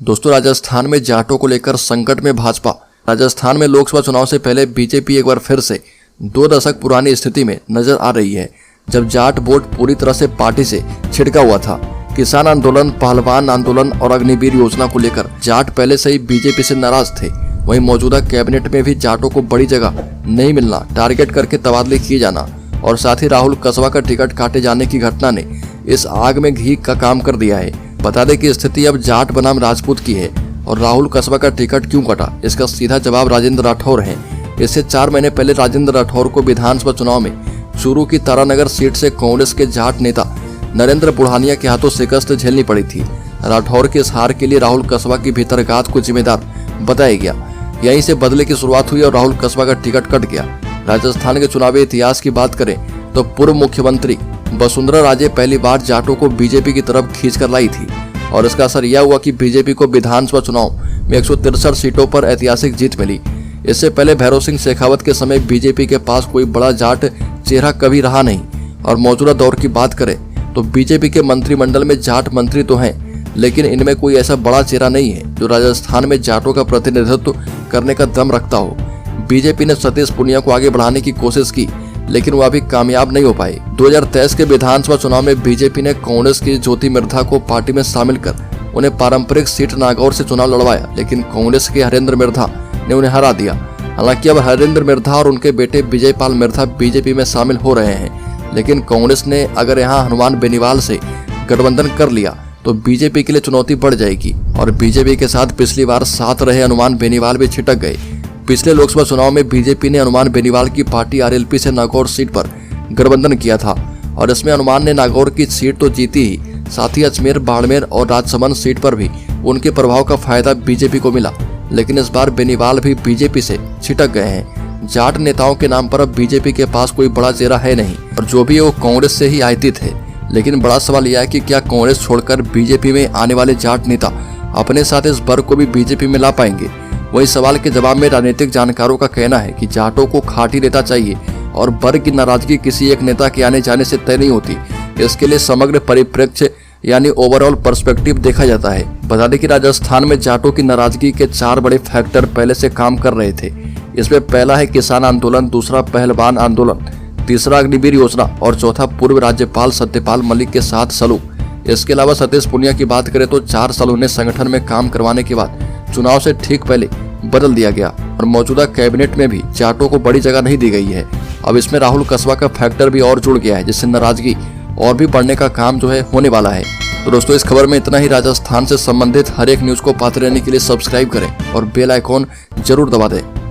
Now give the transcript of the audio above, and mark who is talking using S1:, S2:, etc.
S1: दोस्तों, राजस्थान में जाटों को लेकर संकट में भाजपा। राजस्थान में लोकसभा चुनाव से पहले बीजेपी एक बार फिर से 2 दशक पुरानी स्थिति में नजर आ रही है, जब जाट वोट पूरी तरह से पार्टी से छिड़का हुआ था। किसान आंदोलन, पहलवान आंदोलन और अग्निवीर योजना को लेकर जाट पहले से ही बीजेपी से नाराज थे। वहीं मौजूदा कैबिनेट में भी जाटों को बड़ी जगह नहीं मिलना, टारगेट करके तबादले किए जाना और साथ ही राहुल कसबा का टिकट काटे जाने की घटना ने इस आग में घी का काम कर दिया है। बता दें कि स्थिति अब जाट बनाम राजपूत की है और राहुल कसबा का टिकट क्यों कटा, इसका सीधा जवाब राजेंद्र राठौर है। इससे 4 महीने पहले राजेंद्र राठौर को विधानसभा चुनाव में चूरू की तारानगर सीट से कांग्रेस के जाट नेता नरेंद्र बुढ़ानिया के हाथों शिकस्त झेलनी पड़ी थी। राठौर के इस हार के लिए राहुल कसबा की भीतरघात को जिम्मेदार बताया गया। यहीं से बदले की शुरुआत हुई और राहुल कसबा का टिकट कट गया। राजस्थान के चुनावी इतिहास की बात करें तो पूर्व मुख्यमंत्री वसुंधरा राजे पहली बार जाटों को बीजेपी की तरफ खींच कर लाई थी और इसका असर यह हुआ कि बीजेपी को विधानसभा चुनाव में 163 सीटों पर ऐतिहासिक जीत मिली। इससे पहले भैरव सिंह शेखावत के समय बीजेपी के पास कोई बड़ा जाट चेहरा कभी रहा नहीं। और मौजूदा दौर की बात करें तो बीजेपी के मंत्रिमंडल में जाट मंत्री तो हैं, लेकिन इनमें कोई ऐसा बड़ा चेहरा नहीं है जो राजस्थान में जाटों का प्रतिनिधित्व करने का दम रखता हो। बीजेपी ने सतीश पुनिया को आगे बढ़ाने की कोशिश की, लेकिन वह अभी कामयाब नहीं हो पाए। 2023 के विधानसभा चुनाव में बीजेपी ने कांग्रेस की ज्योति मिर्धा को पार्टी में शामिल कर उन्हें पारंपरिक सीट नागौर से चुनाव लड़वाया, लेकिन कांग्रेस के हरेंद्र मिर्धा ने उन्हें हरा दिया। हालांकि अब हरेंद्र मिर्धा और उनके बेटे विजयपाल मिर्धा बीजेपी में शामिल हो रहे हैं, लेकिन कांग्रेस ने अगर यहाँ हनुमान बेनीवाल से गठबंधन कर लिया तो बीजेपी के लिए चुनौती बढ़ जाएगी। और बीजेपी के साथ पिछली बार साथ रहे हनुमान बेनीवाल भी छिटक गए। पिछले लोकसभा चुनाव में बीजेपी ने हनुमान बेनीवाल की पार्टी आरएलपी से नागौर सीट पर गठबंधन किया था और इसमें हनुमान ने नागौर की सीट तो जीती ही, साथ ही अजमेर, बाड़मेर और राजसमंद सीट पर भी उनके प्रभाव का फायदा बीजेपी को मिला। लेकिन इस बार बेनीवाल भी बीजेपी से छिटक गए हैं। जाट नेताओं के नाम पर अब बीजेपी के पास कोई बड़ा चेहरा है नहीं और जो भी वो कांग्रेस से ही आयतित है। लेकिन बड़ा सवाल यह है कि क्या कांग्रेस छोड़कर बीजेपी में आने वाले जाट नेता अपने साथ इस वर्ग को भी बीजेपी में ला पाएंगे? वही सवाल के जवाब में राजनीतिक जानकारों का कहना है कि जाटों को खाटी नेता चाहिए और वर्ग की नाराजगी किसी एक नेता के आने जाने से तय नहीं होती। इसके लिए समग्र परिप्रेक्ष्य यानी ओवरऑल पर्सपेक्टिव देखा जाता है। बता दें कि राजस्थान में जाटों की नाराजगी के 4 बड़े फैक्टर पहले से काम कर रहे थे। इसमें पहला है किसान आंदोलन, दूसरा पहलवान आंदोलन, तीसरा अग्निवीर योजना और चौथा पूर्व राज्यपाल सत्यपाल मलिक के साथ सलूक। इसके अलावा सतीश पुनिया की बात करें तो 4 साल उन्हें संगठन में काम करवाने के बाद चुनाव से ठीक पहले बदल दिया गया और मौजूदा कैबिनेट में भी जाटों को बड़ी जगह नहीं दी गई है। अब इसमें राहुल कसबा का फैक्टर भी और जुड़ गया है, जिससे नाराजगी और भी बढ़ने का काम जो है होने वाला है। तो दोस्तों, इस खबर में इतना ही। राजस्थान से संबंधित हर एक न्यूज को पाते रहने के लिए सब्सक्राइब करें और बेल आइकॉन जरूर दबा दें।